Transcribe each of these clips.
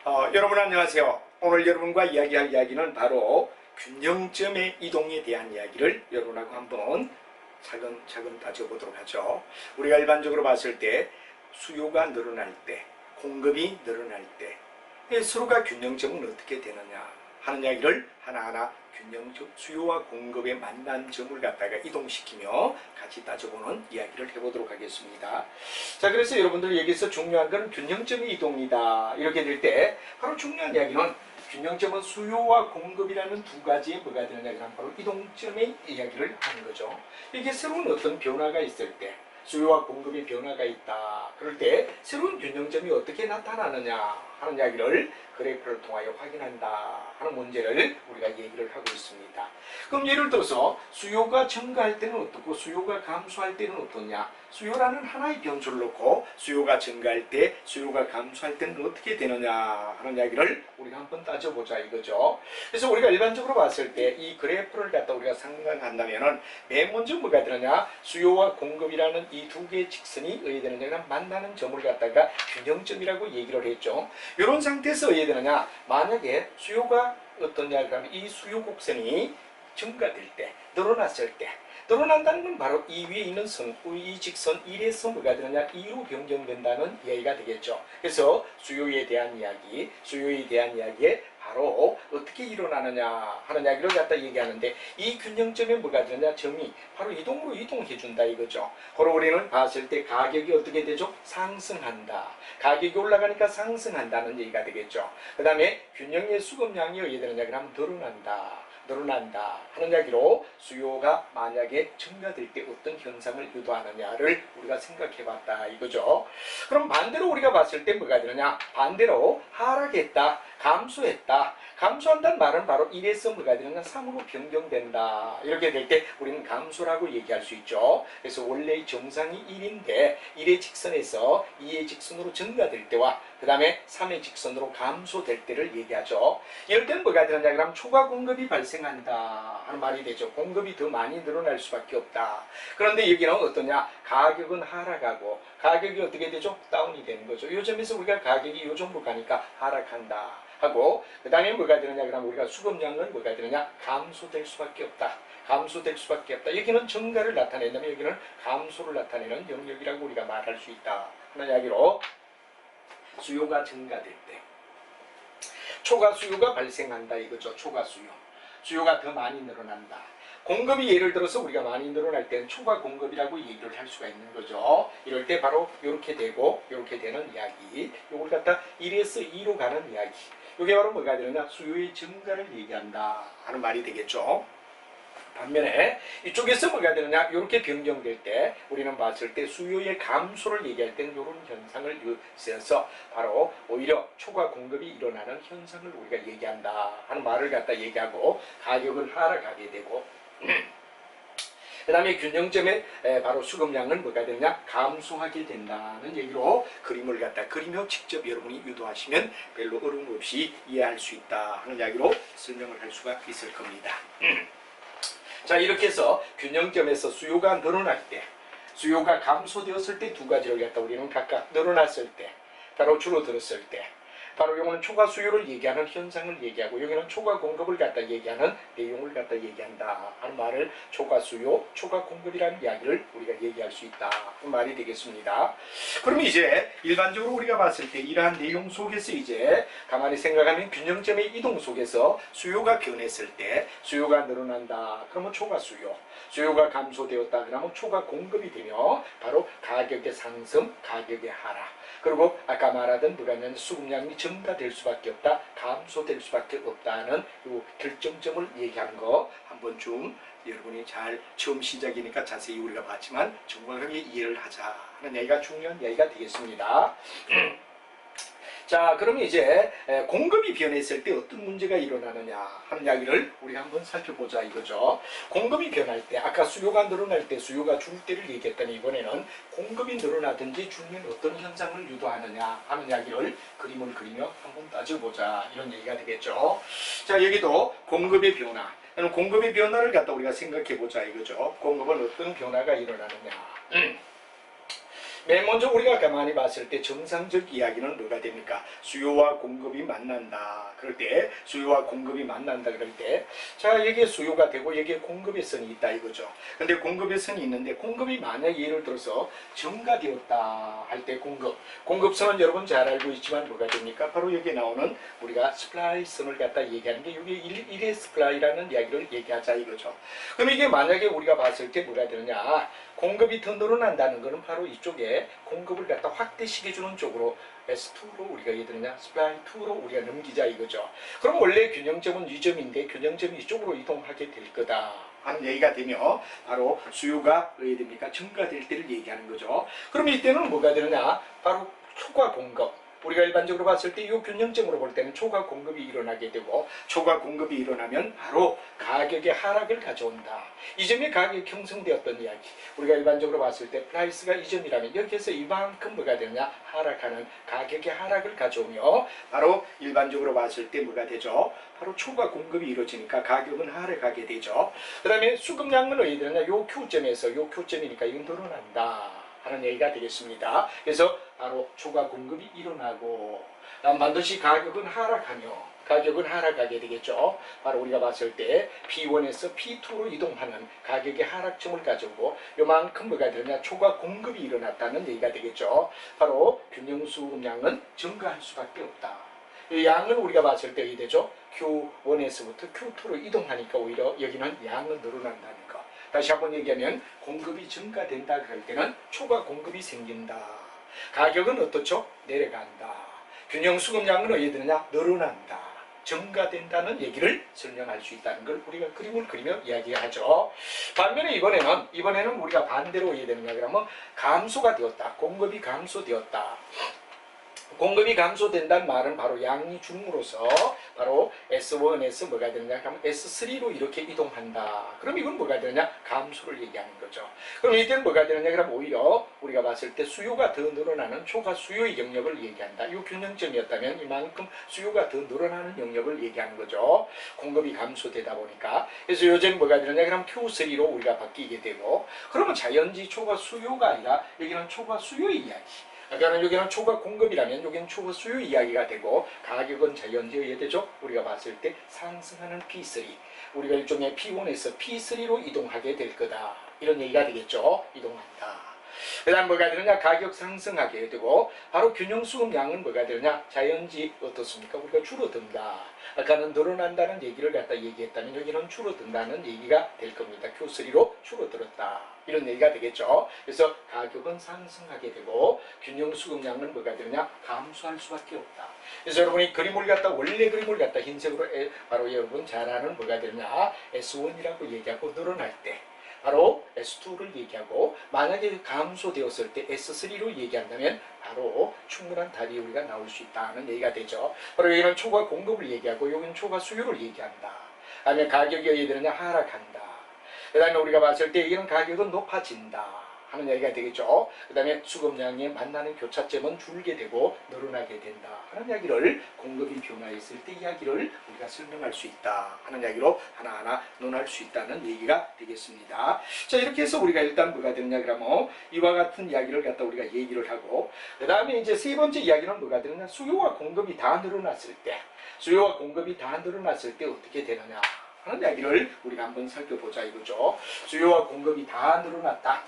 여러분 안녕하세요. 오늘 여러분과 이야기할 이야기는 바로 균형점의 이동에 대한 이야기를 여러분하고 한번 차근차근 따져보도록 하죠. 우리가 일반적으로 봤을 때 수요가 늘어날 때, 공급이 늘어날 때 서로가 균형점은 어떻게 되느냐 하는 이야기를 하나하나 균형점, 수요와 공급의 만난 점을 갖다가 이동시키며 같이 따져보는 이야기를 해보도록 하겠습니다. 자, 그래서 여러분들 여기서 중요한 건 균형점의 이동이다. 이렇게 될 때 바로 중요한 이야기는 균형점은 수요와 공급이라는 두 가지의 뭐가 되느냐 그러면 바로 이동점의 이야기를 하는 거죠. 이게 새로운 어떤 변화가 있을 때 수요와 공급의 변화가 있다. 그럴 때 새로운 균형점이 어떻게 나타나느냐 하는 이야기를 그래프를 통하여 확인한다 하는 문제를 우리가 얘기를 하고 있습니다. 그럼 예를 들어서 수요가 증가할 때는 어떻고 수요가 감소할 때는 어떠냐. 수요라는 하나의 변수를 놓고 수요가 증가할 때 수요가 감소할 때는 어떻게 되느냐 하는 이야기를 우리가 한번 따져보자 이거죠. 그래서 우리가 일반적으로 봤을 때 이 그래프를 갖다 우리가 상상한다면은 맨 먼저 뭐가 되느냐 수요와 공급이라는 이 두 개의 직선이 의해되느냐 만나는 점을 갖다가 균형점이라고 얘기를 했죠. 이런 상태에서 의해되느냐 만약에 수요가 어떠냐 그러면 이 수요 곡선이 증가될 때 늘어났을 때 늘어난다는 건 바로 이 위에 있는 선, 이 직선 1에서 뭐가 되느냐 2로 변경된다는 이야기가 되겠죠. 그래서 수요에 대한 이야기에 바로 어떻게 일어나느냐 하는 이야기를 갖다 얘기하는데 이 균형점에 뭐가 되느냐 점이 바로 이동으로 이동해준다 이거죠. 그리고 우리는 봤을 때 가격이 어떻게 되죠? 상승한다. 가격이 올라가니까 상승한다는 얘기가 되겠죠. 그 다음에 균형의 수급량이 어떻게 되느냐 그러면 늘어난다 하는 이야기로 수요가 만약에 증가될 때 어떤 현상을 유도하느냐를 우리가 생각해봤다 이거죠. 그럼 반대로 우리가 봤을 때 뭐가 되느냐 반대로 하락했다 감소했다 감소한다는 말은 바로 1에서 뭐가 되느냐 3으로 변경된다 이렇게 될 때 우리는 감소라고 얘기할 수 있죠. 그래서 원래의 정상이 1인데 1의 직선에서 2의 직선으로 증가될 때와 그 다음에 3의 직선으로 감소될 때를 얘기하죠. 이럴 때는 뭐가 되느냐 그러면 초과 공급이 발생한다 하는 말이 되죠. 공급이 더 많이 늘어날 수밖에 없다. 그런데 여기는 어떠냐 가격은 하락하고 가격이 어떻게 되죠? 다운이 되는 거죠. 이 점에서 우리가 가격이 이 정도 가니까 하락한다 하고 그 다음에 뭐가 되느냐 그러면 우리가 수급량은 뭐가 되느냐 감소될 수밖에 없다. 감소될 수밖에 없다. 여기는 증가를 나타낸다면 여기는 감소를 나타내는 영역이라고 우리가 말할 수 있다 하는 이야기로 수요가 증가될 때 초과 수요가 발생한다 이거죠. 초과 수요가 더 많이 늘어난다. 공급이 예를 들어서 우리가 많이 늘어날 때는 초과 공급이라고 얘기를 할 수가 있는 거죠. 이럴 때 바로 이렇게 되고 이렇게 되는 이야기 이걸 갖다 1에서 2로 가는 이야기 이게 바로 뭐가 되느냐 수요의 증가를 얘기한다 하는 말이 되겠죠. 반면에 이쪽에서 뭐가 되느냐 이렇게 변경될 때 우리는 봤을 때 수요의 감소를 얘기할 때는 이런 현상을 쓰여서 바로 오히려 초과 공급이 일어나는 현상을 우리가 얘기한다 하는 말을 갖다 얘기하고 가격을 하락하게 되고 그 다음에 균형점에 바로 수급량은 뭐가 되느냐 감소하게 된다는 얘기로 그림을 갖다 그리며 직접 여러분이 유도하시면 별로 어려움 없이 이해할 수 있다 하는 이야기로 설명을 할 수가 있을 겁니다. 자 이렇게 해서 균형점에서 수요가 늘어날 때 수요가 감소되었을 때 두 가지를 갖다 우리는 각각 늘어났을 때 바로 줄어들었을 때 바로 요거는 초과 수요를 얘기하는 현상을 얘기하고 여기는 초과 공급을 갖다 얘기하는 내용을 갖다 얘기한다 하는 말을 초과 수요, 초과 공급이라는 이야기를 우리가 얘기할 수 있다 그 말이 되겠습니다. 그러면 이제 일반적으로 우리가 봤을 때 이러한 내용 속에서 이제 가만히 생각하면 균형점의 이동 속에서 수요가 변했을 때 수요가 늘어난다 그러면 초과 수요가 감소되었다 그러면 초과 공급이 되며 바로 가격의 상승, 가격의 하락 그리고 아까 말하던 뭐냐면 수급량이 증가될 수밖에 없다, 감소될 수밖에 없다는 이 결정점을 얘기하는 거 한번 좀 여러분이 잘 처음 시작이니까 자세히 우리가 봤지만 정확하게 이해를 하자 하는 얘기가 중요한 이야기가 되겠습니다. 자 그러면 이제 공급이 변했을 때 어떤 문제가 일어나느냐 하는 이야기를 우리가 한번 살펴보자 이거죠. 공급이 변할 때 아까 수요가 늘어날 때 수요가 줄 때를 얘기했더니 이번에는 공급이 늘어나든지 줄면 어떤 현상을 유도하느냐 하는 이야기를 그림을 그리며 한번 따져보자 이런 얘기가 되겠죠. 자 여기도 공급의 변화 공급의 변화를 갖다 우리가 생각해보자 이거죠. 공급은 어떤 변화가 일어나느냐 맨 먼저 우리가 가만히 봤을 때 정상적 이야기는 뭐가 됩니까? 수요와 공급이 만난다. 그럴 때 수요와 공급이 만난다 그럴 때 자, 여기에 수요가 되고 여기에 공급의 선이 있다 이거죠. 근데 공급의 선이 있는데 공급이 만약 예를 들어서 증가되었다 할 때 공급선은 여러분 잘 알고 있지만 뭐가 됩니까? 바로 여기에 나오는 우리가 스플라이 선을 갖다 얘기하는 게 이게 일의 스플라이라는 이야기를 얘기하자 이거죠. 그럼 이게 만약에 우리가 봤을 때 뭐가 되느냐? 공급이 더 늘어난다는 것은 바로 이쪽에 공급을 갖다 확대시켜주는 쪽으로 S2로 우리가 얘기하느냐 스플라이 2로 우리가 넘기자 이거죠. 그럼 원래 균형점은 이 점인데 균형점이 이쪽으로 이동하게 될 거다 하는 얘기가 되며 바로 수요가 왜 됩니까? 증가될 때를 얘기하는 거죠. 그럼 이때는 뭐가 되느냐? 바로 초과 공급. 우리가 일반적으로 봤을 때 이 균형점으로 볼 때는 초과 공급이 일어나게 되고 초과 공급이 일어나면 바로 가격의 하락을 가져온다. 이 점에 가격이 형성되었던 이야기. 우리가 일반적으로 봤을 때 프라이스가 이 점이라면 여기에서 이만큼 뭐가 되느냐? 하락하는 가격의 하락을 가져오며 바로 일반적으로 봤을 때 뭐가 되죠? 바로 초과 공급이 이루어지니까 가격은 하락하게 되죠. 그 다음에 수급량은 어디 되느냐? 요 Q점에서 요 Q점이니까 이건 늘어난다 하는 얘기가 되겠습니다. 그래서 바로 초과 공급이 일어나고 반드시 가격은 하락하게 되겠죠. 바로 우리가 봤을 때 P1에서 P2로 이동하는 가격의 하락점을 가지고 요만큼 뭐가 되느냐 초과 공급이 일어났다는 얘기가 되겠죠. 바로 균형 수급량은 증가할 수밖에 없다. 이 양은 우리가 봤을 때 이 되죠. Q1에서부터 Q2로 이동하니까 오히려 여기는 양은 늘어난다는 거. 다시 한번 얘기하면 공급이 증가된다 그럴 때는 초과 공급이 생긴다. 가격은 어떻죠? 내려간다. 균형 수급량은 어디 되느냐? 늘어난다. 증가된다는 얘기를 설명할 수 있다는 걸 우리가 그림을 그리며 이야기하죠. 반면에 이번에는 우리가 반대로 어디 되느냐 그러면 감소가 되었다. 공급이 감소되었다. 공급이 감소된다는 말은 바로 양이 줌으로써 바로 S1에서 뭐가 되느냐 하면 S3로 이렇게 이동한다. 그럼 이건 뭐가 되느냐? 감소를 얘기하는 거죠. 그럼 이때는 뭐가 되느냐? 그럼 오히려 우리가 봤을 때 수요가 더 늘어나는 초과 수요의 영역을 얘기한다. 이 균형점이었다면 이만큼 수요가 더 늘어나는 영역을 얘기하는 거죠. 공급이 감소되다 보니까. 그래서 요즘 뭐가 되느냐? 그럼 Q3로 우리가 바뀌게 되고 그러면 자연지 초과 수요가 아니라 여기는 초과 수요의 이야기. 그러니까 여기는 초과 공급이라면 여기는 초과 수요 이야기가 되고 가격은 자연지에 의해 되죠. 우리가 봤을 때 상승하는 P3 우리가 일종의 P1에서 P3로 이동하게 될 거다. 이런 얘기가 되겠죠. 이동한다. 그 다음 뭐가 되느냐 가격 상승하게 되고 바로 균형 수급량은 뭐가 되느냐 자연지 어떻습니까? 우리가 줄어든다. 아까는 늘어난다는 얘기를 갖다 얘기했다면 여기는 줄어든다는 얘기가 될 겁니다. Q3로 줄어들었다. 이런 얘기가 되겠죠. 그래서 가격은 상승하게 되고 균형 수급량은 뭐가 되느냐 감소할 수밖에 없다. 그래서 여러분이 그림을 갖다 원래 그림을 갖다 흰색으로 바로 여러분 잘 아는 뭐가 되느냐 S1이라고 얘기하고 늘어날 때 바로 S2를 얘기하고 만약에 감소되었을 때 S3로 얘기한다면 바로 충분한 답이 우리가 나올 수 있다는 얘기가 되죠. 바로 여기는 초과 공급을 얘기하고 여기는 초과 수요를 얘기한다. 아니면 가격이 어디 되느냐 하락한다. 그 다음에 우리가 봤을 때 여기는 가격은 높아진다 하는 얘기가 되겠죠. 그 다음에 수급량에 만나는 교차점은 줄게 되고 늘어나게 된다 하는 이야기를 공급이 변화했을 때 이야기를 우리가 설명할 수 있다 하는 이야기로 하나하나 논할 수 있다는 얘기가 되겠습니다. 자 이렇게 해서 우리가 일단 뭐가 되느냐 그러면 이와 같은 이야기를 갖다 우리가 얘기를 하고 그 다음에 이제 세 번째 이야기는 뭐가 되느냐 수요와 공급이 다 늘어났을 때 어떻게 되느냐 하는 이야기를 우리가 한번 살펴보자 이거죠. 수요와 공급이 다 늘어났다.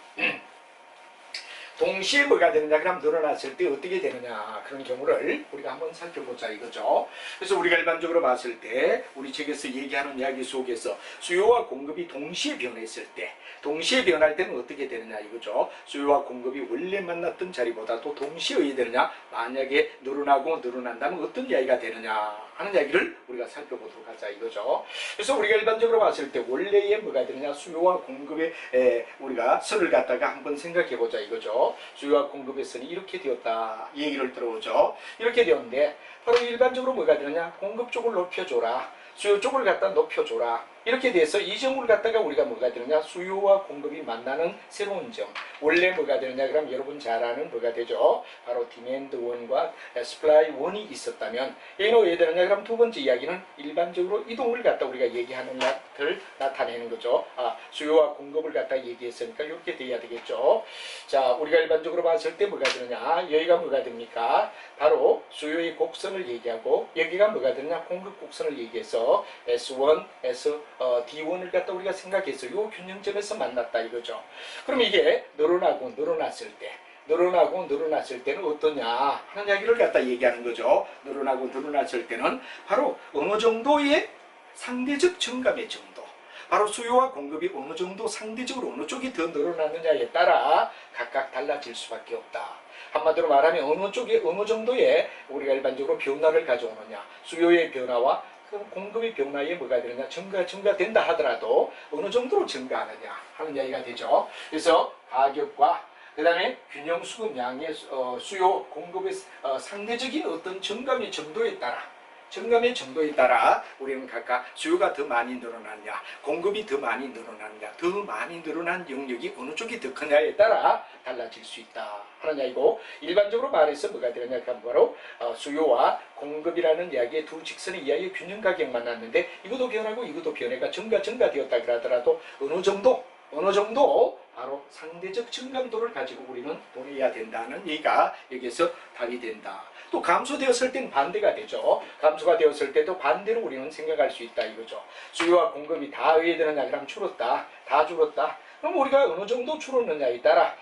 동시에 뭐가 되느냐 그럼 늘어났을 때 어떻게 되느냐 그런 경우를 우리가 한번 살펴보자 이거죠. 그래서 우리가 일반적으로 봤을 때 우리 책에서 얘기하는 이야기 속에서 수요와 공급이 동시에 변했을 때 동시에 변할 때는 어떻게 되느냐 이거죠. 수요와 공급이 원래 만났던 자리보다도 동시에 어떻게 되느냐 만약에 늘어나고 늘어난다면 어떤 이야기가 되느냐 하는 이야기를 우리가 살펴보도록 하자 이거죠. 그래서 우리가 일반적으로 봤을 때 원래의 뭐가 되느냐 수요와 공급의 우리가 선을 갖다가 한번 생각해 보자 이거죠. 수요와 공급의 선이 이렇게 되었다 이 얘기를 들어오죠. 이렇게 되었는데 바로 일반적으로 뭐가 되느냐 공급 쪽을 높여줘라 수요 쪽을 갖다 높여줘라 이렇게 돼서 이 점을 갖다가 우리가 뭐가 되느냐, 수요와 공급이 만나는 새로운 점. 원래 뭐가 되느냐, 그럼 여러분 잘 아는 뭐가 되죠? 바로 디맨드 원과 스플라이 원이 있었다면 얘는 왜 되느냐, 그럼 두 번째 이야기는 일반적으로 이동을 갖다 우리가 얘기하는 것을 나타내는 거죠. 수요와 공급을 갖다 얘기했으니까 이렇게 돼야 되겠죠. 자, 우리가 일반적으로 봤을 때 뭐가 되느냐, 여기가 뭐가 됩니까? 바로 수요의 곡선을 얘기하고 여기가 뭐가 되느냐, 공급 곡선을 얘기해서 S1, D1을 갖다 우리가 생각해서 이 균형점에서 만났다 이거죠. 그럼 이게 늘어나고 늘어났을 때, 늘어나고 늘어났을 때는 어떠냐 하는 이야기를 갖다 얘기하는 거죠. 늘어나고 늘어났을 때는 바로 어느 정도의 상대적 증감의 정도, 바로 수요와 공급이 어느 정도 상대적으로 어느 쪽이 더 늘어났느냐에 따라 각각 달라질 수밖에 없다. 한마디로 말하면 어느 쪽에 어느 정도의 우리가 일반적으로 변화를 가져오느냐, 수요의 변화와 공급의 변화에 뭐가 되느냐, 증가된다 하더라도 어느 정도로 증가하느냐 하는 이야기가 되죠. 그래서 가격과 그 다음에 균형 수급 양의 수요 공급의 상대적인 어떤 증감의 정도에 따라 우리는 각각 수요가 더 많이 늘어났냐, 공급이 더 많이 늘어났냐, 더 많이 늘어난 영역이 어느 쪽이 더 크냐에 따라 달라질 수 있다 하는 이야기고, 일반적으로 말해서 뭐가 되느냐 하면 바로 수요와 공급이라는 이야기의 두 직선의 이야기의 균형 가격만 났는데 이것도 변하고 이것도 변해가 증가되었다 그러더라도 어느 정도 바로 상대적 증감도를 가지고 우리는 보내야 된다는 얘기가 여기서 답이 된다. 또 감소되었을 때는 반대가 되죠. 감소가 되었을 때도 반대로 우리는 생각할 수 있다 이거죠. 수요와 공급이 다 의해되느냐, 그럼 줄었다, 다 줄었다. 그럼 우리가 어느 정도 줄었느냐에 따라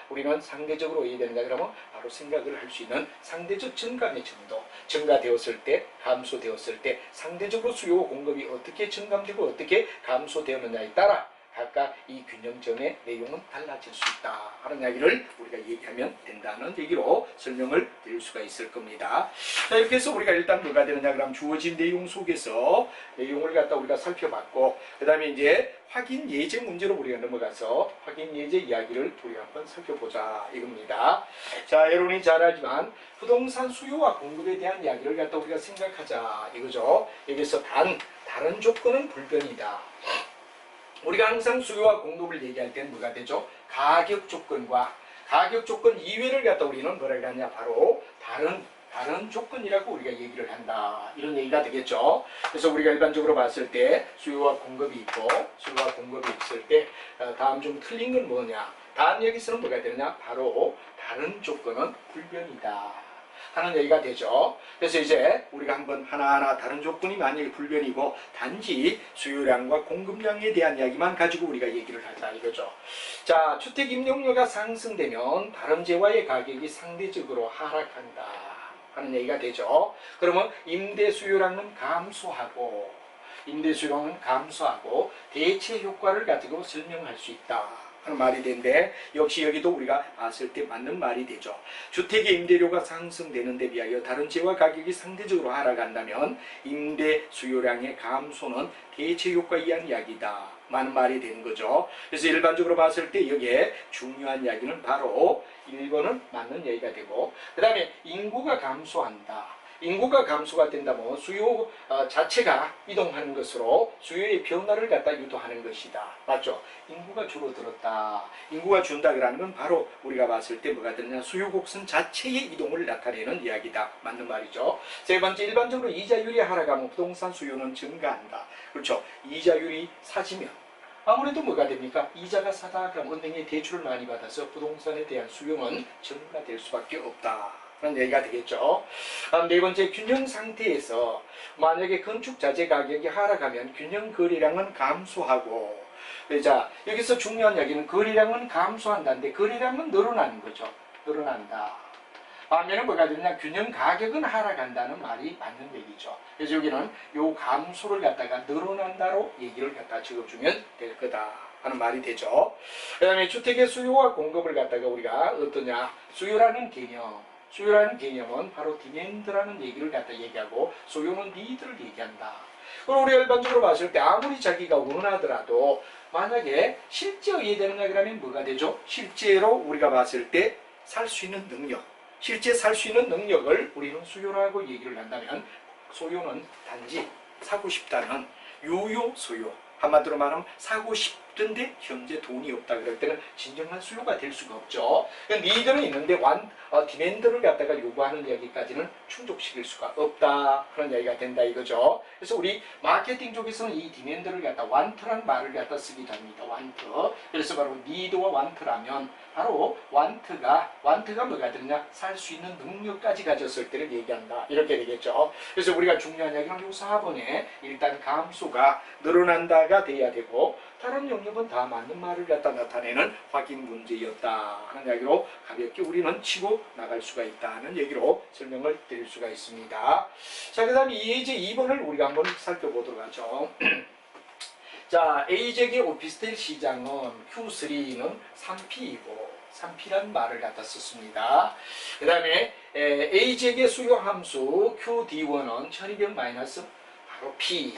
우리는 상대적으로 의해되느냐, 그러면 바로 생각을 할 수 있는 상대적 증감의 정도, 증가되었을 때, 감소되었을 때 상대적으로 수요와 공급이 어떻게 증감되고 어떻게 감소되었느냐에 따라 각각 이 균형점의 내용은 달라질 수 있다 하는 이야기를 우리가 얘기하면 된다는 얘기로 설명을 드릴 수가 있을 겁니다. 자, 이렇게 해서 우리가 일단 뭐가 되느냐, 그럼 주어진 내용 속에서 내용을 갖다 우리가 살펴봤고, 그 다음에 이제 확인 예제 문제로 우리가 넘어가서 확인 예제 이야기를 우리가 한번 살펴보자 이겁니다. 자, 여러분이 잘 알지만 부동산 수요와 공급에 대한 이야기를 갖다 우리가 생각하자 이거죠. 여기서 다른 조건은 불변이다. 우리가 항상 수요와 공급을 얘기할 때는 뭐가 되죠? 가격 조건과 가격 조건 이외를 갖다 우리는 뭐라고 하냐, 바로 다른 조건이라고 우리가 얘기를 한다 이런 얘기가 되겠죠. 그래서 우리가 일반적으로 봤을 때 수요와 공급이 있고, 수요와 공급이 있을 때 다음 중 틀린 건 뭐냐, 다음 여기서는 뭐가 되느냐, 바로 다른 조건은 불변이다 하는 얘기가 되죠. 그래서 이제 우리가 한번 하나하나 다른 조건이 만약에 불변이고 단지 수요량과 공급량에 대한 이야기만 가지고 우리가 얘기를 하자 이거죠. 자, 주택 임대료가 상승되면 다름제와의 가격이 상대적으로 하락한다 하는 얘기가 되죠. 그러면 임대 수요량은 감소하고 대체 효과를 가지고 설명할 수 있다 하는 말이 되는데, 역시 여기도 우리가 봤을 때 맞는 말이 되죠. 주택의 임대료가 상승되는 데 비하여 다른 재와 가격이 상대적으로 하락한다면 임대 수요량의 감소는 대체 효과에 의한 이야기다 많은 말이 되는 거죠. 그래서 일반적으로 봤을 때 여기에 중요한 이야기는 바로 1번은 맞는 얘기가 되고, 그 다음에 인구가 감소한다. 인구가 감소가 된다면 수요 자체가 이동하는 것으로 수요의 변화를 갖다 유도하는 것이다. 맞죠? 인구가 줄어들었다. 인구가 준다 그러는 건 바로 우리가 봤을 때 뭐가 되느냐, 수요 곡선 자체의 이동을 나타내는 이야기다. 맞는 말이죠. 세 번째, 일반적으로 이자율이 하락하면 부동산 수요는 증가한다. 그렇죠? 이자율이 사지면 아무래도 뭐가 됩니까? 이자가 사다 그럼 은행에 대출을 많이 받아서 부동산에 대한 수요는 증가될 수밖에 없다 그런 얘기가 되겠죠. 네 번째, 균형 상태에서 만약에 건축 자재 가격이 하락하면 균형 거래량은 감소하고, 자, 여기서 중요한 이야기는 거래량은 감소한다는데 거래량은 늘어나는 거죠. 늘어난다. 반면에 뭐가 되느냐, 균형 가격은 하락한다는 말이 맞는 얘기죠. 그래서 여기는 요 감소를 갖다가 늘어난다로 얘기를 갖다 적어주면 될 거다 하는 말이 되죠. 그 다음에 주택의 수요와 공급을 갖다가 우리가 어떠냐, 수요라는 개념은 바로 디맨드라는 얘기를 갖다 얘기하고, 소요는 니드를 얘기한다. 그럼 우리가 일반적으로 봤을 때 아무리 자기가 원하더라도 만약에 실제 이해되느냐 그러면 뭐가 되죠? 실제로 우리가 봤을 때 살 수 있는 능력, 실제 살 수 있는 능력을 우리는 수요라고 얘기를 한다면, 소요는 단지 사고 싶다는 유효, 소요. 한마디로 말하면 사고 싶은데 현재 돈이 없다 그럴 때는 진정한 수요가 될 수가 없죠. 니드는 있는데 디맨드를 갖다가 요구하는 이야기까지는 충족시킬 수가 없다. 그런 이야기가 된다 이거죠. 그래서 우리 마케팅 쪽에서는 이 디맨드를 갖다 want라는 말을 갖다 쓰기도 합니다. want. 그래서 바로 need와 want라면 바로 want가 뭐가 되느냐? 살 수 있는 능력까지 가졌을 때를 얘기한다. 이렇게 되겠죠. 그래서 우리가 중요한 이야기는 이 4번에 일단 감소가 늘어난다가 돼야 되고 다른 영역은 다 맞는 말을 갖다 나타내는 확인 문제였다 하는 이야기로 가볍게 우리는 치고 나갈 수가 있다는 얘기로 설명을 드릴 수가 있습니다. 자, 그 다음에 예제 2번을 우리가 한번 살펴보도록 하죠. 자, A지역의 오피스텔 시장은 Q3는 3P이고 3P라는 말을 갖다 썼습니다. 그 다음에 A지역의 수요 함수 QD1은 1200 마이너스 바로 P.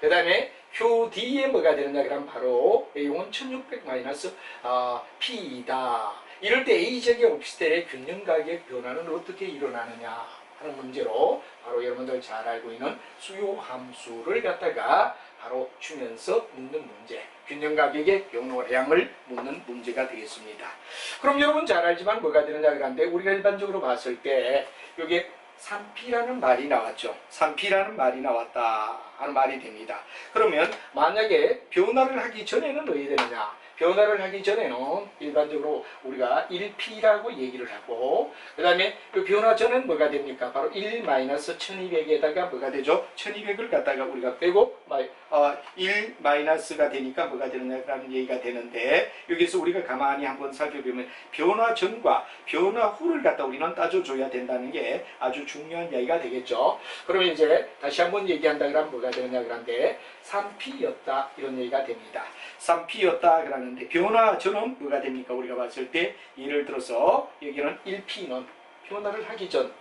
그 다음에 QD에 뭐가 되느냐 그러면 바로 A용은 1600 마이너스 P이다. 이럴 때 A지역의 오피스텔의 균형가격 변화는 어떻게 일어나느냐 하는 문제로 바로 여러분들 잘 알고 있는 수요 함수를 갖다가 바로 주면서 묻는 문제, 균형가격의 변화량을 묻는 문제가 되겠습니다. 그럼 여러분 잘 알지만 뭐가 되느냐 그런데 우리가 일반적으로 봤을 때 여기에 3P라는 말이 나왔죠. 3P라는 말이 나왔다 하는 말이 됩니다. 그러면 만약에 변화를 하기 전에는 어떻게 되느냐? 변화를 하기 전에는 일반적으로 우리가 1P라고 얘기를 하고 그 다음에 그 변화 전엔 뭐가 됩니까? 바로 1-1200에다가 뭐가 되죠? 1200을 갖다가 우리가 빼고 1 마이너스가 되니까 뭐가 되느냐라는 얘기가 되는데 여기서 우리가 가만히 한번 살펴보면 변화 전과 변화 후를 갖다 우리는 따져줘야 된다는 게 아주 중요한 이야기가 되겠죠. 그러면 이제 다시 한번 얘기한다 그러면 뭐가 되느냐 그런데 3P였다 이런 얘기가 됩니다. 3P였다 그러는데 변화 전은 뭐가 됩니까? 우리가 봤을 때 예를 들어서 여기는 1P는 변화를 하기 전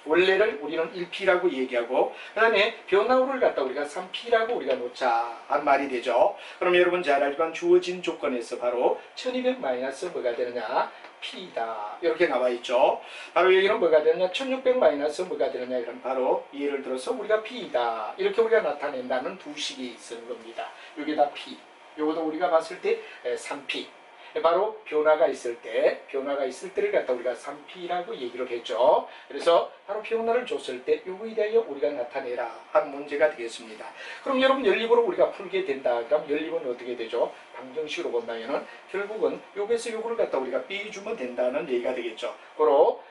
원래를 우리는 1P라고 얘기하고 그 다음에 변화 후를 갖다 우리가 3P라고 우리가 놓자 하는 말이 되죠. 그럼 여러분 잘 알지만 주어진 조건에서 바로 1200 마이너스 뭐가 되느냐? P다. 이렇게 나와 있죠. 바로 여기는 뭐가 되느냐? 1600 마이너스 뭐가 되느냐? 그럼 바로 예를 들어서 우리가 P다. 이렇게 우리가 나타낸다는 두 식이 있는 겁니다. 여기다 P. 요것도 우리가 봤을 때 3P. 바로 변화가 있을 때를 갖다 우리가 3P라고 얘기를 했죠. 그래서 바로 변화를 줬을 때 요거에 대하여 우리가 나타내라 한 문제가 되겠습니다. 그럼 여러분 연립으로 우리가 풀게 된다. 그럼 연립은 어떻게 되죠? 방정식으로 본다면은 결국은 요게서 요거를 갖다 우리가 빼주면 된다는 얘기가 되겠죠. 그로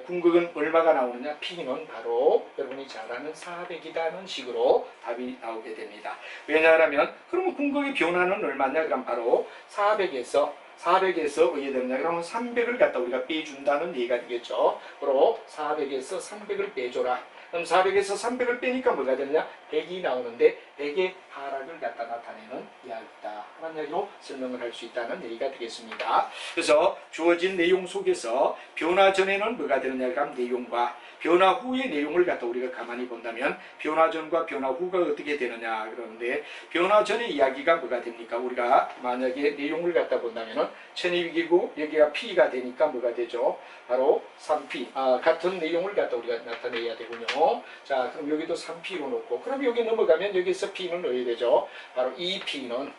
궁극은 얼마가 나오느냐? P는 바로 여러분이 잘 아는 400이라는 식으로 답이 나오게 됩니다. 왜냐하면 그러면 궁극의 변화는 얼마냐? 그럼 바로 400에서 어떻게 되느냐? 그러면 300을 갖다 우리가 빼준다는 얘기가 되겠죠. 그리고 400에서 300을 빼줘라. 그럼 400에서 300을 빼니까 뭐가 되느냐? 100이 나오는데 100의 하락을 갖다 나타내는 이야기다. 하는 이야기로 설명을 할 수 있다는 얘기가 되겠습니다. 그래서 주어진 내용 속에서 변화 전에는 뭐가 되느냐? 그럼 내용과 변화 후의 내용을 갖다 우리가 가만히 본다면 변화 전과 변화 후가 어떻게 되느냐? 그러는데 변화 전의 이야기가 뭐가 됩니까? 우리가 만약에 내용을 갖다 본다면은 1200이고 여기가 P가 되니까 뭐가 되죠? 바로 3P. 같은 내용을 갖다 우리가 나타내야 되군요. 자, 그럼 여기도 3P로 놓고 그럼 여기 넘어가면 여기서 P는 어디 되죠? 바로 2P는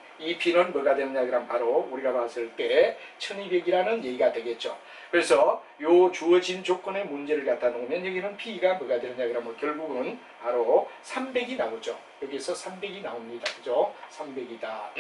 뭐가 되느냐? 그럼 바로 우리가 봤을 때 1200이라는 얘기가 되겠죠. 그래서 요 주어진 조건의 문제를 갖다 놓으면 여기는 P가 뭐가 되느냐? 그러면 결국은 바로 300이 나오죠. 여기서 300이 나옵니다. 그죠? 300이다.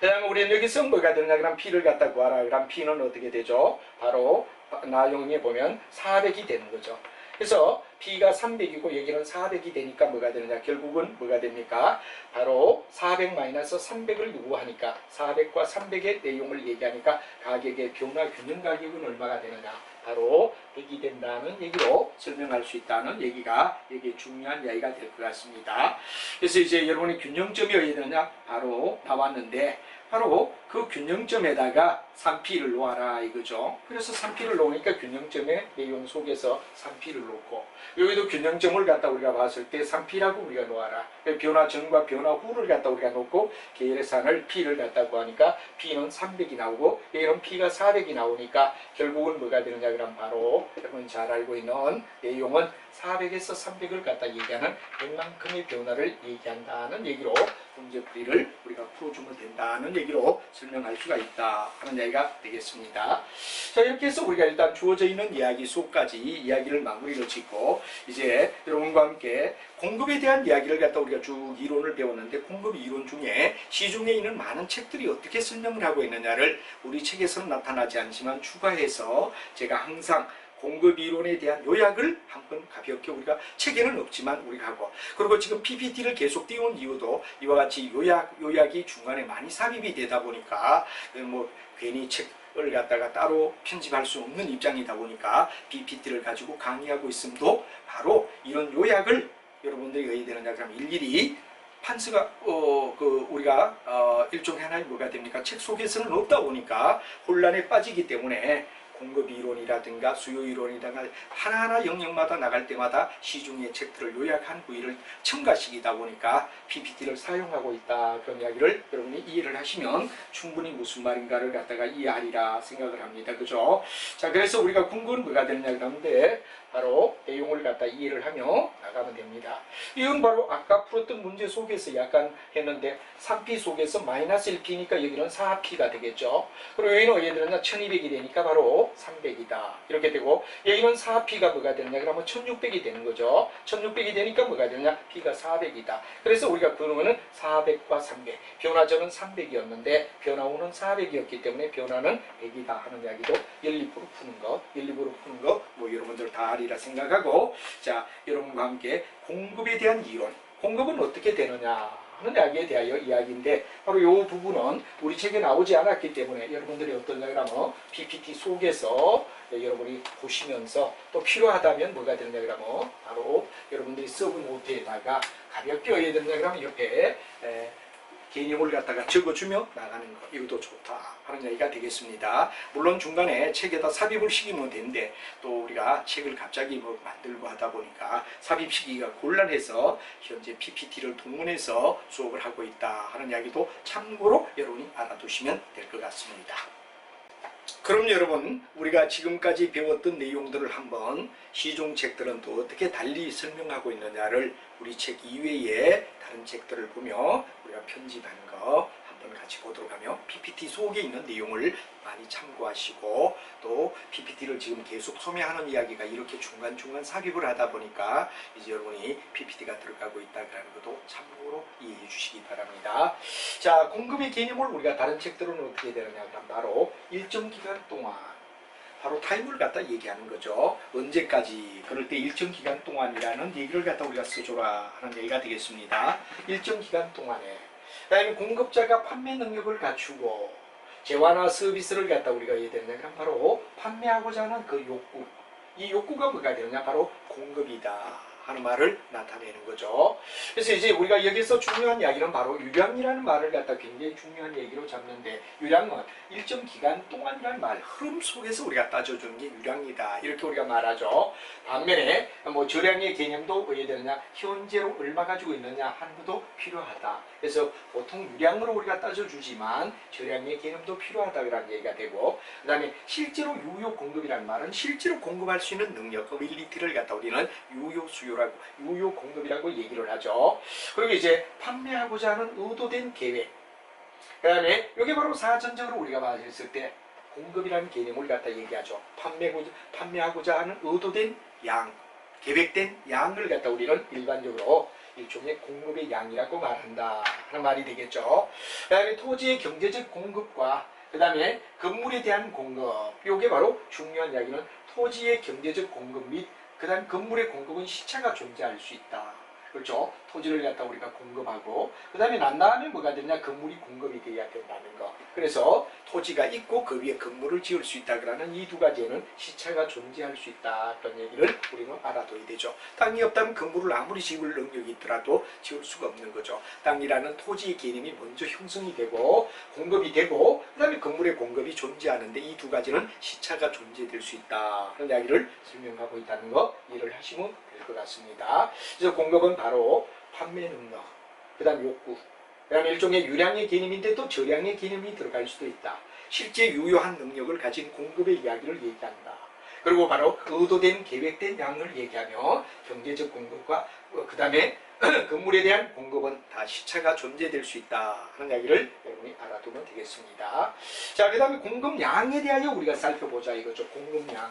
그 다음에 우리는 여기서 뭐가 되느냐? 그럼 P를 갖다 구하라. 그럼 P는 어떻게 되죠? 바로 나용에 보면 400이 되는 거죠. 그래서 P가 300이고 여기는 400이 되니까 뭐가 되느냐? 결국은 뭐가 됩니까? 바로 400 마이너스 300을 요구하니까 400과 300의 내용을 얘기하니까 가격의 변화 균형 가격은 얼마가 되느냐? 바로 100이 된다는 얘기로 설명할 수 있다는 얘기가 이게 중요한 이야기가 될 것 같습니다. 그래서 이제 여러분이 균형점이 어디 되느냐? 바로 나왔는데 바로 그 균형점에다가 3P를 놓아라 이거죠. 그래서 3P를 놓으니까 균형점의 내용 속에서 3P를 놓고 여기도 균형점을 갖다 우리가 봤을 때 3P라고 우리가 놓아라. 변화 전과 변화 후를 갖다 우리가 놓고 계산을 P를 갖다고 하니까 P는 300이 나오고 여기는 P가 400이 나오니까 결국은 뭐가 되느냐 그러면 바로 여러분 잘 알고 있는 내용은 400에서 300을 갖다 얘기하는 백만큼의 변화를 얘기한다는 얘기로 문제풀이를 우리가 풀어주면 된다는 얘기로 설명할 수가 있다 하는 이야기가 되겠습니다. 자, 이렇게 해서 우리가 일단 주어져 있는 이야기 속까지 이야기를 마무리를 짓고 이제 여러분과 함께 공급에 대한 이야기를 갖다 우리가 쭉 이론을 배웠는데 공급 이론 중에 시중에 있는 많은 책들이 어떻게 설명을 하고 있느냐를 우리 책에서는 나타나지 않지만 추가해서 제가 항상 공급 이론에 대한 요약을 한번 가볍게 우리가 책에는 없지만 우리가 하고 그리고 지금 PPT를 계속 띄운 이유도 이와 같이 요약이 중간에 많이 삽입이 되다 보니까 뭐 괜히 책을 갖다가 따로 편집할 수 없는 입장이다 보니까 PPT를 가지고 강의하고 있음도 바로 이런 요약을 여러분들이 해야 되느냐 그러면 일일이 판스가 우리가 일종의 하나의 뭐가 됩니까? 책 속에서는 없다 보니까 혼란에 빠지기 때문에 공급 이론이라든가 수요 이론이라든가 하나하나 영역마다 나갈 때마다 시중의 책들을 요약한 부위를 첨가시키다 보니까 PPT를 사용하고 있다. 그런 이야기를 여러분이 이해를 하시면 충분히 무슨 말인가를 갖다가 이해하리라 생각을 합니다. 그죠? 자, 그래서 우리가 궁금은 뭐가 되느냐 그러는데 바로 내용을 갖다 이해를 하며 나가면 됩니다. 이건 바로 아까 풀었던 문제 속에서 약간 했는데 3P 속에서 마이너스 1P니까 여기는 4P가 되겠죠. 그리고 여기는 얘들은 1200이 되니까 바로 300이다. 이렇게 되고 여기는 4P가 뭐가 되느냐 그러면 1600이 되는 거죠. 1600이 되니까 뭐가 되느냐 P가 400이다. 그래서 우리가 그러면은 400과 300 변화점은 300이었는데 변화 후는 400이었기 때문에 변화는 100이다 하는 이야기도 1, 2% 푸는 것 1, 2% 푸는 것 뭐 여러분들 다 알리라 생각하고 자 여러분과 함께 공급에 대한 이론 공급은 어떻게 되느냐 하는 이야기에 대하여 이야기인데 바로 이 부분은 우리 책에 나오지 않았기 때문에 여러분들이 어떤 거라면 PPT 속에서 여러분이 보시면서 또 필요하다면 뭐가 되느냐 그러면 바로 여러분들이 써본 노트에다가 가볍게 어야 되느냐 그러면 옆에 개념을 갖다가 적어주며 나가는 것 이것도 좋다 하는 얘기가 되겠습니다. 물론 중간에 책에다 삽입을 시키면 되는데 또 우리가 책을 갑자기 뭐 만들고 하다 보니까 삽입시키기가 곤란해서 현재 PPT를 동원해서 수업을 하고 있다 하는 이야기도 참고로 여러분이 알아두시면 될 것 같습니다. 그럼 여러분 우리가 지금까지 배웠던 내용들을 한번 시중 책들은 또 어떻게 달리 설명하고 있느냐를 우리 책 이외에 다른 책들을 보며 우리가 편집하는 거 한번 같이 보도록 하며 PPT 속에 있는 내용을 많이 참고하시고 또 PPT를 지금 계속 소개하는 이야기가 이렇게 중간중간 삽입을 하다 보니까 이제 여러분이 PPT가 들어가고 있다는 것도 참고로 이해해 주시기 바랍니다. 자, 공급의 개념을 우리가 다른 책들은 어떻게 되느냐 그럼 바로 일정 기간 동안 바로 타임을 갖다 얘기하는 거죠. 언제까지 그럴 때 일정 기간 동안이라는 얘기를 갖다 우리가 써줘라 하는 얘기가 되겠습니다. 일정 기간 동안에 그다음에 공급자가 판매 능력을 갖추고 재화나 서비스를 갖다 우리가 해야 되느냐 그럼 바로 판매하고자 하는 그 욕구 이 욕구가 뭐가 되느냐 바로 공급이다 하는 말을 나타내는 거죠. 그래서 이제 우리가 여기서 중요한 이야기는 바로 유량이라는 말을 갖다 굉장히 중요한 얘기로 잡는데 유량은 일정 기간 동안이라는 말 흐름 속에서 우리가 따져주는 게 유량이다 이렇게 우리가 말하죠. 반면에 뭐 저량의 개념도 뭐에 되느냐 현재로 얼마 가지고 있느냐 하는 것도 필요하다. 그래서 보통 유량으로 우리가 따져주지만 저량의 개념도 필요하다라는 얘기가 되고 그 다음에 실제로 유효 공급이라는 말은 실제로 공급할 수 있는 능력, 어빌리티를 갖다 우리는 유효 수요라고 유효 공급이라고 얘기를 하죠. 그리고 이제 판매하고자 하는 의도된 계획 그 다음에 이게 바로 사전적으로 우리가 봤을 때 공급이라는 개념을 갖다 얘기하죠. 판매하고자 하는 의도된 양, 계획된 양을 갖다 우리는 일반적으로 일종의 공급의 양이라고 말한다 하는 말이 되겠죠. 그 다음에 토지의 경제적 공급과 그 다음에 건물에 대한 공급 이게 바로 중요한 이야기는 토지의 경제적 공급 및 그 다음 건물의 공급은 시차가 존재할 수 있다. 그렇죠? 토지를 갖다 우리가 공급하고 그 다음에 난 다음에 뭐가 되냐 건물이 공급이 돼야 된다는 거. 그래서 토지가 있고 그 위에 건물을 지을 수 있다 그러는 이 두 가지에는 시차가 존재할 수 있다 그런 얘기를 우리는 알아둬야 되죠. 땅이 없다면 건물을 아무리 지을 능력이 있더라도 지을 수가 없는 거죠. 땅이라는 토지의 개념이 먼저 형성이 되고 공급이 되고 그 다음에 건물의 공급이 존재하는데 이 두 가지는 시차가 존재될 수 있다 그런 이야기를 설명하고 있다는 거 이해를 하시면 될 것 같습니다. 그래서 공급은 바로 판매 능력, 그 다음 욕구, 그 다음에 일종의 유량의 개념인데 또 저량의 개념이 들어갈 수도 있다. 실제 유효한 능력을 가진 공급의 이야기를 얘기한다. 그리고 바로 의도된 계획된 양을 얘기하며 경제적 공급과 그 다음에 건물에 대한 공급은 다 시차가 존재될 수 있다 하는 이야기를 여러분이 알아두면 되겠습니다. 자, 그 다음에 공급량에 대하여 우리가 살펴보자 이거죠. 공급량.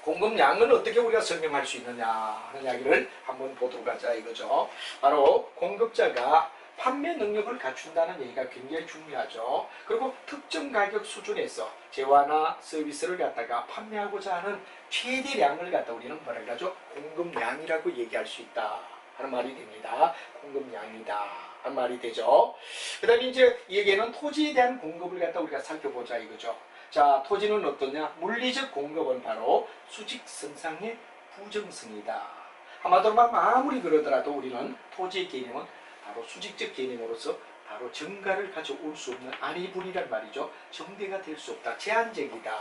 공급량은 어떻게 우리가 설명할 수 있느냐 하는 이야기를 한번 보도록 하자 이거죠. 바로 공급자가 판매 능력을 갖춘다는 얘기가 굉장히 중요하죠. 그리고 특정 가격 수준에서 재화나 서비스를 갖다가 판매하고자 하는 최대량을 갖다 우리는 뭐라 그러죠? 공급량이라고 얘기할 수 있다 하는 말이 됩니다. 공급량이다 하는 말이 되죠. 그 다음에 이제 여기에는 토지에 대한 공급을 갖다 우리가 살펴보자 이거죠. 자, 토지는 어떠냐? 물리적 공급은 바로 수직선상의 부정성이다. 한마디로 말하면 아무리 그러더라도 우리는 토지의 개념은 바로 수직적 개념으로서 바로 증가를 가져올 수 없는 아니분이란 말이죠. 정대가 될 수 없다. 제한적이다.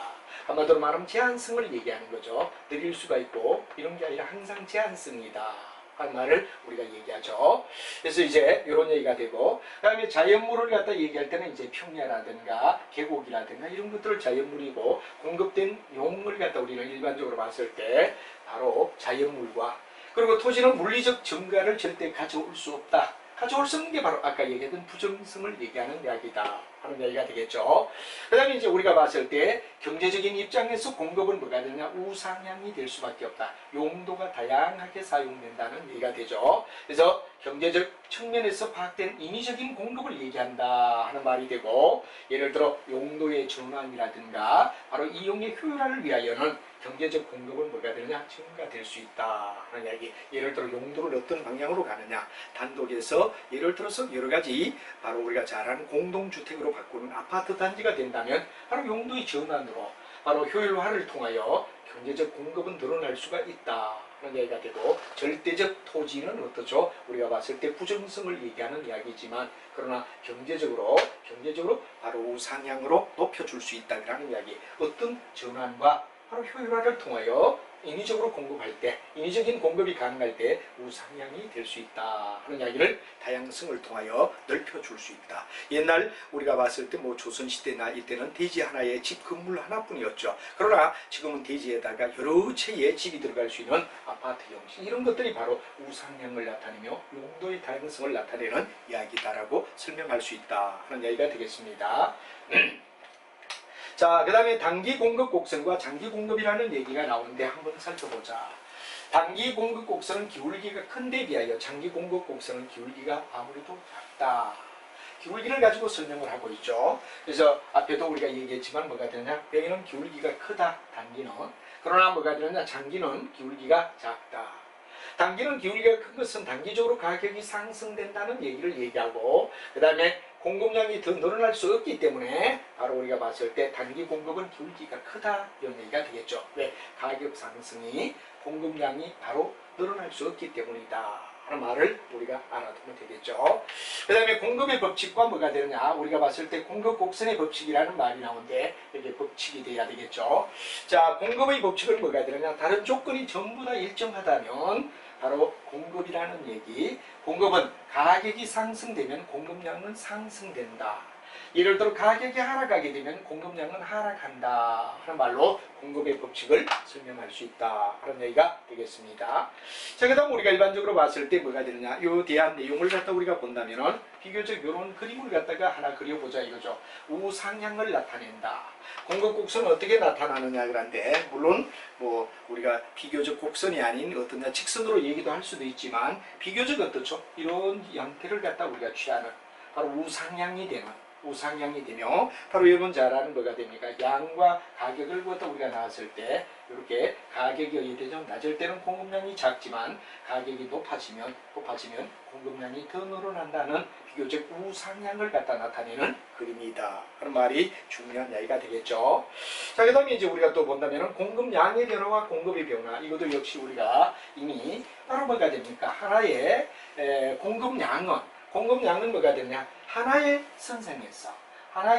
한마디로 말하면 제한성을 얘기하는 거죠. 느릴 수가 있고 이런 게 아니라 항상 제한성이다 하는 말을 우리가 얘기하죠. 그래서 이제 이런 얘기가 되고 그 다음에 자연물을 갖다 얘기할 때는 이제 평야라든가 계곡이라든가 이런 것들을 자연물이고 공급된 용을 갖다 우리는 일반적으로 봤을 때 바로 자연물과 그리고 토지는 물리적 증가를 절대 가져올 수 없다. 가져올 수 없는 게 바로 아까 얘기했던 부정성을 얘기하는 이야기다 하는 이야기가 되겠죠. 그 다음에 이제 우리가 봤을 때 경제적인 입장에서 공급은 뭐가 되냐? 우상향이 될 수밖에 없다. 용도가 다양하게 사용된다는 얘기가 되죠. 그래서 경제적 측면에서 파악된 인위적인 공급을 얘기한다 하는 말이 되고 예를 들어 용도의 전환이라든가 바로 이용의 효율화를 위하여는 경제적 공급은 뭐가 되느냐? 증가될 수 있다 하는 이야기. 예를 들어 용도를 어떤 방향으로 가느냐? 단독에서 예를 들어서 여러 가지 바로 우리가 잘 아는 공동주택으로 바꾸는 아파트 단지가 된다면 바로 용도의 전환으로 바로 효율화를 통하여 경제적 공급은 늘어날 수가 있다 하는 이야기가 되고 절대적 토지는 어떠죠? 우리가 봤을 때 부정성을 얘기하는 이야기지만 그러나 경제적으로 바로 우상향으로 높여줄 수 있다는 이야기. 어떤 전환과 바로 효율화를 통하여 인위적으로 공급할 때, 인위적인 공급이 가능할 때 우상향이 될 수 있다 하는 이야기를 다양성을 통하여 넓혀줄 수 있다. 옛날 우리가 봤을 때 뭐 조선시대나 이때는 대지 하나에 집 건물 하나뿐이었죠. 그러나 지금은 대지에다가 여러 채의 집이 들어갈 수 있는 아파트 형식 이런 것들이 바로 우상향을 나타내며 용도의 다양성을 나타내는 이야기다라고 설명할 수 있다 하는 이야기가 되겠습니다. 자, 그 다음에 단기 공급 곡선과 장기 공급이라는 얘기가 나오는데 한번 살펴보자. 단기 공급 곡선은 기울기가 큰 데 비하여 장기 공급 곡선은 기울기가 아무래도 작다. 기울기를 가지고 설명을 하고 있죠. 그래서 앞에도 우리가 얘기했지만 뭐가 되느냐? 여기는 기울기가 크다, 단기는. 그러나 뭐가 되느냐? 장기는 기울기가 작다. 단기는 기울기가 큰 것은 단기적으로 가격이 상승된다는 얘기를 얘기하고 그 다음에 공급량이 더 늘어날 수 없기 때문에 바로 우리가 봤을 때 단기 공급은 기울기가 크다 이런 얘기가 되겠죠. 왜? 가격 상승이 공급량이 바로 늘어날 수 없기 때문이다 하는 말을 우리가 알아두면 되겠죠. 그 다음에 공급의 법칙과 뭐가 되느냐? 우리가 봤을 때 공급 곡선의 법칙이라는 말이 나오는데 이게 법칙이 돼야 되겠죠. 자, 공급의 법칙은 뭐가 되느냐? 다른 조건이 전부 다 일정하다면 바로 공급이라는 얘기. 공급은 가격이 상승되면 공급량은 상승된다. 예를 들어 가격이 하락하게 되면 공급량은 하락한다 하는 말로 공급의 법칙을 설명할 수 있다 하는 얘기가 되겠습니다. 자, 그 다음 우리가 일반적으로 봤을 때 뭐가 되느냐? 이 대한 내용을 갖다 우리가 본다면은 비교적 이런 그림을 갖다가 하나 그려보자 이거죠. 우상향을 나타낸다. 공급 곡선은 어떻게 나타나느냐 그런데 물론 뭐 우리가 비교적 곡선이 아닌 어떤 직선으로 얘기도 할 수도 있지만 비교적 어떻죠? 이런 형태를 갖다 우리가 취하는 바로 우상향이 되며 바로 여러분 잘 아는 뭐가 됩니까? 양과 가격을 갖다 우리가 나왔을 때 이렇게 가격이 의대죠. 낮을 때는 공급량이 작지만 가격이 높아지면 공급량이 더 늘어난다는 비교적 우상향을 갖다 나타내는 그림이다 하는 말이 중요한 이야기가 되겠죠. 자, 그 다음에 이제 우리가 또 본다면 공급량의 변화와 공급의 변화, 이것도 역시 우리가 이미 바로 뭐가 됩니까? 하나의 공급량은 뭐가 되냐? 하나의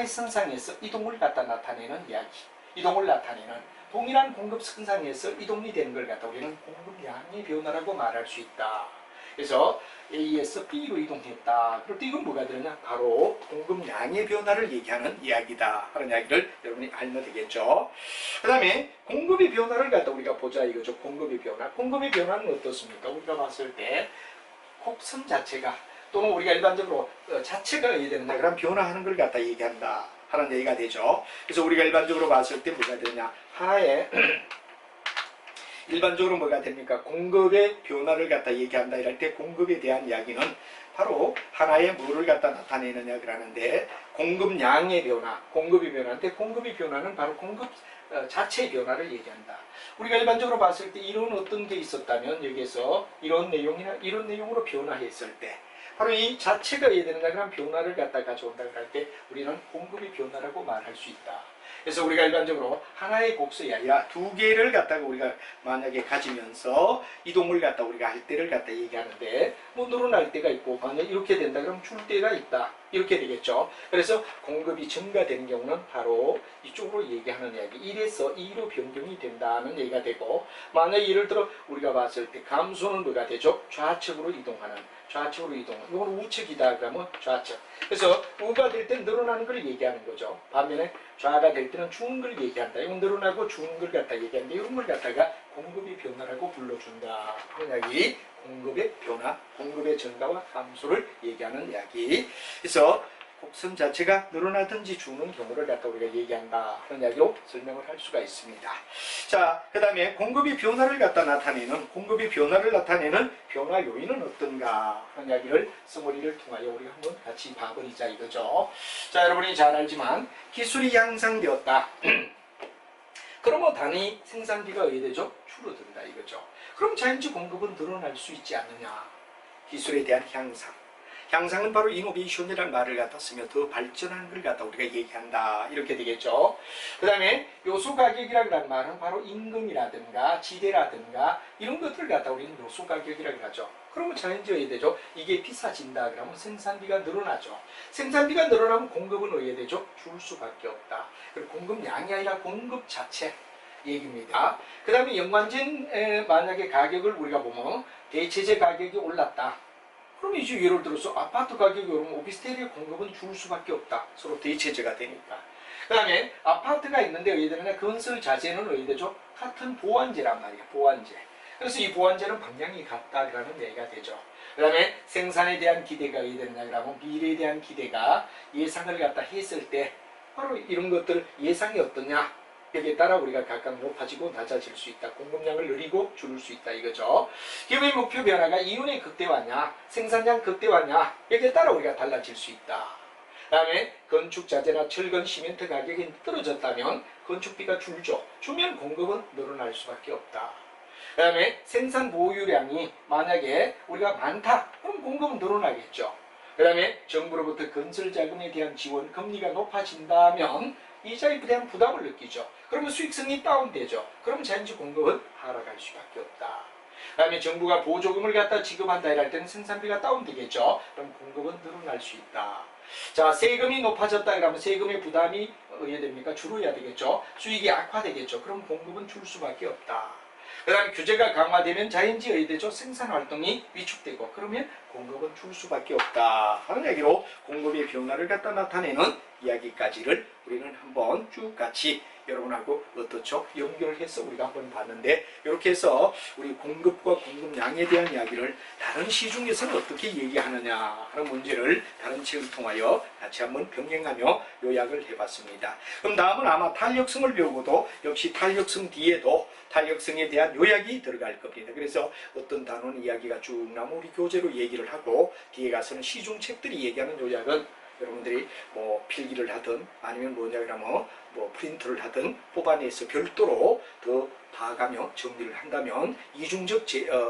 선상에서 이동을 갖다 나타내는 이야기, 이동을 나타내는 동일한 공급 선상에서 이동이 되는 걸 갖다 우리는 공급량의 변화라고 말할 수 있다. 그래서 A에서 B로 이동했다. 그럴 때 이건 뭐가 되느냐? 바로 공급량의 변화를 얘기하는 이야기다 하는 이야기를 여러분이 알면 되겠죠. 그 다음에 공급의 변화를 갖다 우리가 보자 이거죠. 공급의 변화는 어떻습니까? 우리가 봤을 때 곡선 자체가 또는 우리가 일반적으로 자체가 의되는다. 그럼 변화하는 걸 갖다 얘기한다 하는 얘기가 되죠. 그래서 우리가 일반적으로 봤을 때 뭐가 되냐? 하나의 일반적으로 뭐가 됩니까? 공급의 변화를 갖다 얘기한다 이럴 때 공급에 대한 이야기는 바로 하나의 뭐를 갖다 나타내느냐 그러는데 공급량의 변화, 공급의 변화인데 공급의 변화는 바로 공급 자체의 변화를 얘기한다. 우리가 일반적으로 봤을 때 이런 어떤 게 있었다면 여기에서 이런 내용이나 이런 내용으로 변화했을 때 바로 이 자체가 예되는가 그런 변화를 갖다 가져온다 할 때 우리는 공급의 변화라고 말할 수 있다. 그래서 우리가 일반적으로 하나의 곡선이 아니라 두 개를 갖다가 우리가 만약에 가지면서 이동을 갖다 우리가 할 때를 갖다 얘기하는데 뭐 늘어날 때가 있고 만약 이렇게 된다 그러면 줄 때가 있다 이렇게 되겠죠. 그래서 공급이 증가되는 경우는 바로 이쪽으로 얘기하는 이야기 1에서 2로 변경이 된다는 얘기가 되고 만약 예를 들어 우리가 봤을 때 감소는 뭐가 되죠? 좌측으로 이동하는 이건 우측이다 그러면 좌측. 그래서 우가 될 때 늘어나는 걸 얘기하는 거죠. 반면에 좌가 될 때는 죽은 걸 얘기한다. 이건 늘어나고 죽은 걸 갖다 얘기하는데 이런 걸 갖다가 공급의 변화라고 불러준다. 그런 이야기, 공급의 변화, 공급의 증가와 감소를 얘기하는 이야기. 그래서 곡선 자체가 늘어나든지 죽는 경우를 갖다 우리가 얘기한다 하는 이야기로 설명을 할 수가 있습니다. 자, 그 다음에 공급의 변화를 갖다 나타내는 변화 요인은 어떤가 하는 이야기를 서머리를 통하여 우리가 한번 같이 봐버리자 이거죠. 자, 여러분이 잘 알지만 기술이 향상되었다. 그러면 단위 생산비가 의되죠? 줄어든다 이거죠. 그럼 자연적 공급은 늘어날 수 있지 않느냐. 기술에 대한 향상은 바로 이노베이션이라는 말을 갖다 쓰며 더 발전하는 걸 갖다 우리가 얘기한다 이렇게 되겠죠. 그 다음에 요소 가격이라는 말은 바로 임금이라든가 지대라든가 이런 것들을 갖다 우리는 요소 가격이라고 하죠. 그러면 자연적이 되죠. 이게 비싸진다 그러면 생산비가 늘어나죠. 생산비가 늘어나면 공급은 어떻게 되죠? 줄 수밖에 없다. 그리고 공급량이 아니라 공급 자체 얘기입니다. 그 다음에 연관진 만약에 가격을 우리가 보면 대체재 가격이 올랐다. 그럼 이제 예를 들어서 아파트 가격이 오르면 오피스텔의 공급은 줄 수밖에 없다. 서로 대체재가 되니까. 그 다음에 아파트가 있는데 의대는 건설 자재는 의대죠. 같은 보완재란 말이야. 보완재. 그래서 이 보완재는 방향이 같다라는 얘기가 되죠. 그 다음에 생산에 대한 기대가 의대냐 그러면 미래에 대한 기대가 예상을 갖다 했을 때 바로 이런 것들 예상이 어떠냐. 여기에 따라 우리가 각각 높아지고 낮아질 수 있다. 공급량을 늘리고 줄일 수 있다 이거죠. 기업의 목표 변화가 이윤의 극대화냐 생산량 극대화냐 여기에 따라 우리가 달라질 수 있다. 그 다음에 건축자재나 철근, 시멘트 가격이 떨어졌다면 건축비가 줄죠. 주면 공급은 늘어날 수밖에 없다. 그 다음에 생산 보유량이 만약에 우리가 많다 그럼 공급은 늘어나겠죠. 그 다음에 정부로부터 건설 자금에 대한 지원, 금리가 높아진다면 이자에 대한 부담을 느끼죠. 그러면 수익성이 다운되죠. 그럼 자연적 공급은 하락할 수밖에 없다. 그 다음에 정부가 보조금을 갖다 지급한다 할 때는 생산비가 다운되겠죠. 그럼 공급은 늘어날 수 있다. 자, 세금이 높아졌다 그러면 세금의 부담이 어떻게 됩니까? 줄어야 되겠죠. 수익이 악화되겠죠. 그럼 공급은 줄 수밖에 없다. 그 다음에 규제가 강화되면 자연지어야 되죠. 생산활동이 위축되고 그러면 공급은 줄 수밖에 없다 하는 얘기로 공급의 변화를 갖다 나타내는 이야기까지를 우리는 한번 쭉 같이 여러분하고 어떻죠? 연결을 해서 우리가 한번 봤는데 이렇게 해서 우리 공급과 공급량에 대한 이야기를 다른 시중에서는 어떻게 얘기하느냐 하는 문제를 다른 책을 통하여 같이 한번 병행하며 요약을 해봤습니다. 그럼 다음은 아마 탄력성을 배우고도 역시 탄력성 뒤에도 탄력성에 대한 요약이 들어갈 겁니다. 그래서 어떤 단원 이야기가 쭉 나면 우리 교재로 얘기를 하고 뒤에 가서는 시중책들이 얘기하는 요약은 여러분들이 뭐 필기를 하든 아니면 뭐냐 그러면 뭐 프린트를 하든 뽑아내서 별도로 더 봐가며 정리를 한다면 이중적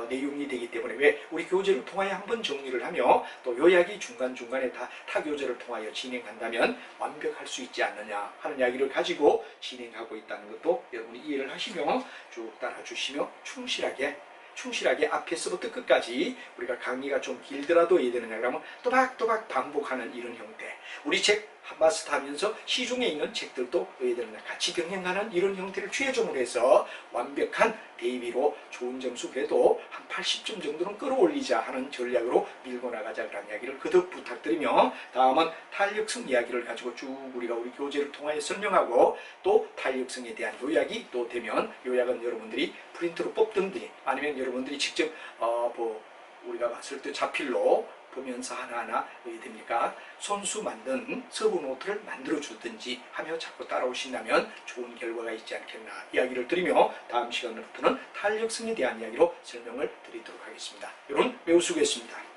내용이 되기 때문에 왜 우리 교재를 통하여 한번 정리를 하며 또 요약이 중간중간에 다 타교재를 통하여 진행한다면 완벽할 수 있지 않느냐 하는 이야기를 가지고 진행하고 있다는 것도 여러분이 이해를 하시며 쭉 따라주시며 충실하게 앞에서부터 끝까지 우리가 강의가 좀 길더라도 해야 되느냐 그러면 또박또박 반복하는 이런 형태, 우리 책 마스터하면서 시중에 있는 책들도 해야 되느냐 같이 병행하는 이런 형태를 취해점으로 해서 완벽한 대비로 좋은 점수 그래도 한 80점 정도는 끌어올리자 하는 전략으로 밀고 나가자 그런 이야기를 거듭 부탁드리며, 다음은 탄력성 이야기를 가지고 쭉 우리가 우리 교재를 통하여 설명하고 또 탄력성에 대한 요약이 또 되면, 요약은 여러분들이 프린트로 뽑든지 아니면 여러분들이 직접 우리가 봤을 때 자필로 보면서 하나하나 왜 됩니까? 손수 만든 서브 노트를 만들어 주든지 하며 자꾸 따라오신다면 좋은 결과가 있지 않겠나 이야기를 드리며, 다음 시간부터는 탄력성에 대한 이야기로 설명을 드리도록 하겠습니다. 여러분 매우 수고했습니다.